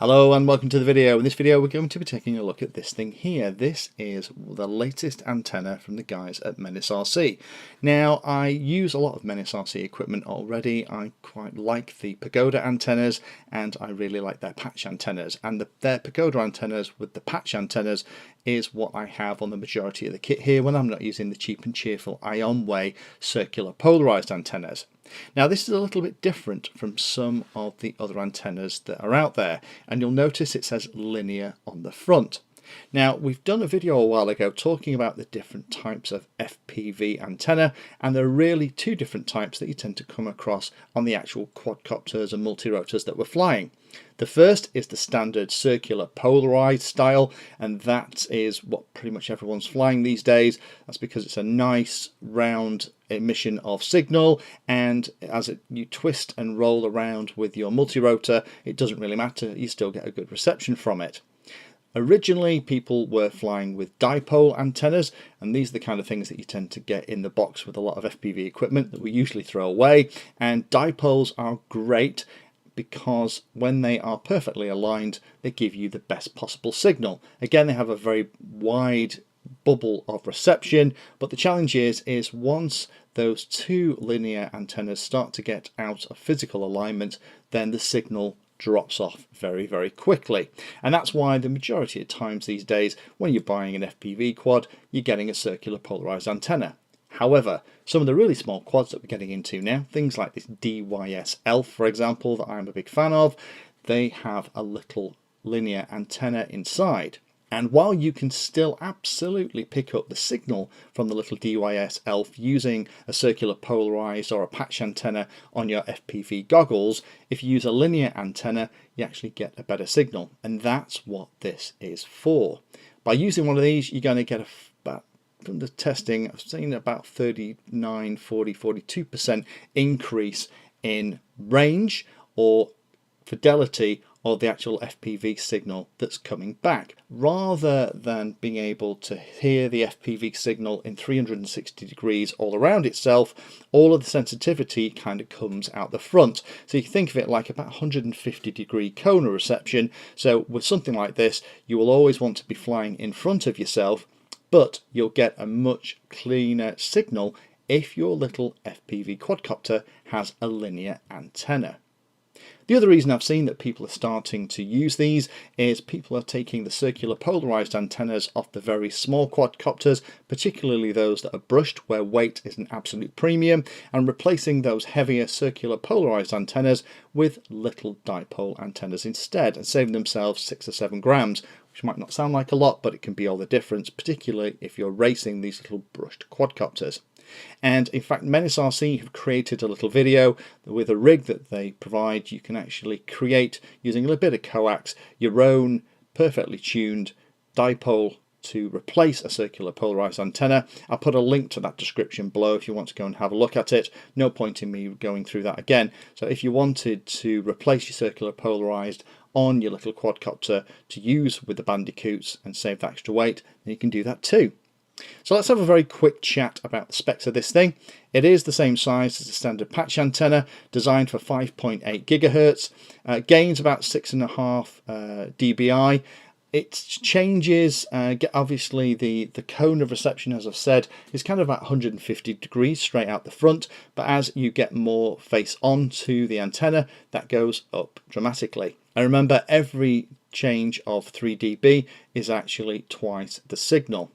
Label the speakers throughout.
Speaker 1: Hello and welcome to the video. In this video we're going to be taking a look at this thing here. This is the latest antenna from the guys at MenaceRC. Now I use a lot of MenaceRC equipment already. I quite like the pagoda antennas and I really like their patch antennas, and their pagoda antennas with the patch antennas is what I have on the majority of the kit here when I'm not using the cheap and cheerful IonWay circular polarized antennas. Now this is a little bit different from some of the other antennas that are out there, and you'll notice it says linear on the front. Now we've done a video a while ago talking about the different types of FPV antenna, and there are really two different types that you tend to come across on the actual quadcopters and multirotors that we're flying. The first is the standard circular polarized style, and that is what pretty much everyone's flying these days. That's because it's a nice round emission of signal, and as you twist and roll around with your multirotor, it doesn't really matter, you still get a good reception from it. Originally people were flying with dipole antennas, and these are the kind of things that you tend to get in the box with a lot of FPV equipment that we usually throw away. And dipoles are great because when they are perfectly aligned they give you the best possible signal. Again, they have a very wide bubble of reception, but the challenge is once those two linear antennas start to get out of physical alignment, then the signal drops off very, very quickly. And that's why the majority of times these days when you're buying an FPV quad, you're getting a circular polarized antenna. However, some of the really small quads that we're getting into now, things like this DYS Elf for example, that I'm a big fan of, they have a little linear antenna inside. And while you can still absolutely pick up the signal from the little DYS Elf using a circular polarized or a patch antenna on your FPV goggles, if you use a linear antenna you actually get a better signal, and that's what this is for. By using one of these you're going to get about, from the testing I've seen, about 39, 40, 42% increase in range or fidelity of the actual FPV signal that's coming back, rather than being able to hear the FPV signal in 360 degrees all around itself. All of the sensitivity kind of comes out the front, so you can think of it like about 150 degree cone reception. So with something like this you will always want to be flying in front of yourself, but you'll get a much cleaner signal if your little FPV quadcopter has a linear antenna. The other reason I've seen that people are starting to use these is people are taking the circular polarized antennas off the very small quadcopters, particularly those that are brushed where weight is an absolute premium, and replacing those heavier circular polarized antennas with little dipole antennas instead, and saving themselves 6 or 7 grams, which might not sound like a lot, but it can be all the difference, particularly if you're racing these little brushed quadcopters. And in fact MenaceRC have created a little video with a rig that they provide. You can actually create, using a little bit of coax, your own perfectly tuned dipole to replace a circular polarized antenna. I'll put a link to that description below if you want to go and have a look at it. No point in me going through that again. So if you wanted to replace your circular polarized on your little quadcopter to use with the Bandicoots and save that extra weight, then you can do that too. So let's have a very quick chat about the specs of this thing. It is the same size as a standard patch antenna, designed for 5.8 gigahertz, gains about 6.5 dBi. It changes, obviously the cone of reception, as I've said, is kind of about 150 degrees straight out the front, but as you get more face on to the antenna, that goes up dramatically. And remember, every change of 3 dB is actually twice the signal.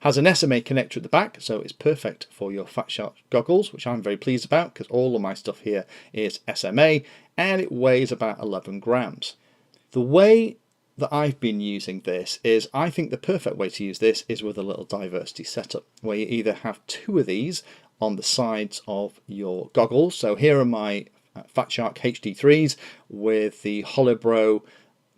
Speaker 1: Has an SMA connector at the back, so it's perfect for your Fat Shark goggles, which I'm very pleased about because all of my stuff here is SMA, and it weighs about 11 grams. The way that I've been using this is, I think the perfect way to use this is with a little diversity setup, where you either have 2 of these on the sides of your goggles. So here are my Fat Shark HD3s with the Holobro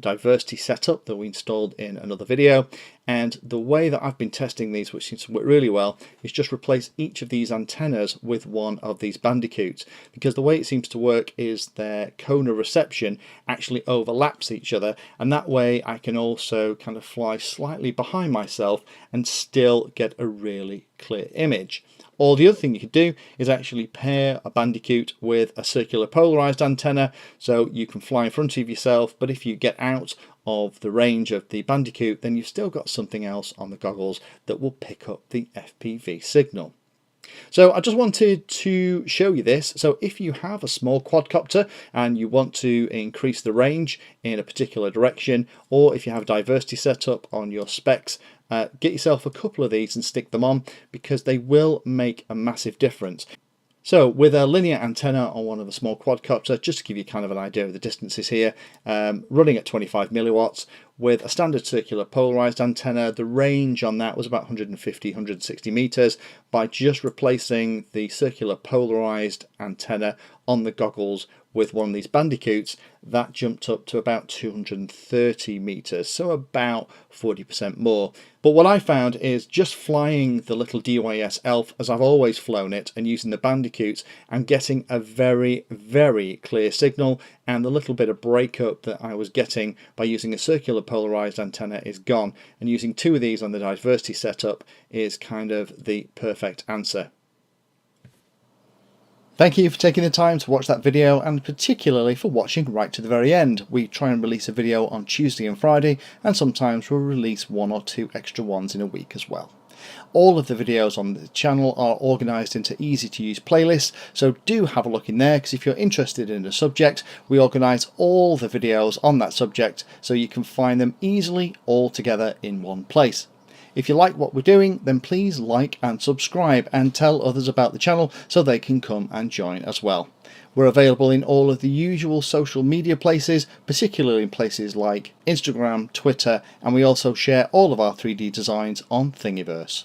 Speaker 1: diversity setup that we installed in another video, and the way that I've been testing these, which seems to work really well, is just replace each of these antennas with one of these Bandicoots, because the way it seems to work is their cone of reception actually overlaps each other, and that way I can also kind of fly slightly behind myself and still get a really clear image. Or the other thing you could do is actually pair a Bandicoot with a circular polarized antenna, so you can fly in front of yourself, but if you get out of the range of the Bandicoot, then you've still got something else on the goggles that will pick up the FPV signal. So I just wanted to show you this. So if you have a small quadcopter and you want to increase the range in a particular direction, or if you have diversity set up on your specs, get yourself a couple of these and stick them on, because they will make a massive difference. So with a linear antenna on one of the small quadcopter, just to give you kind of an idea of the distances here, running at 25 milliwatts, with a standard circular polarized antenna, the range on that was about 150-160 meters. By just replacing the circular polarized antenna on the goggles with one of these Bandicoots, that jumped up to about 230 meters, so about 40% more. But what I found is just flying the little DYS ELF as I've always flown it and using the Bandicoots, and getting a very, very clear signal, and the little bit of breakup that I was getting by using a circular polarized antenna is gone, and using two of these on the diversity setup is kind of the perfect answer. Thank you for taking the time to watch that video, and particularly for watching right to the very end. We try and release a video on Tuesday and Friday, and sometimes we'll release one or two extra ones in a week as well. All of the videos on the channel are organised into easy to use playlists, so do have a look in there, because if you're interested in a subject, we organise all the videos on that subject so you can find them easily all together in one place. If you like what we're doing, then please like and subscribe, and tell others about the channel so they can come and join as well. We're available in all of the usual social media places, particularly in places like Instagram, Twitter, and we also share all of our 3D designs on Thingiverse.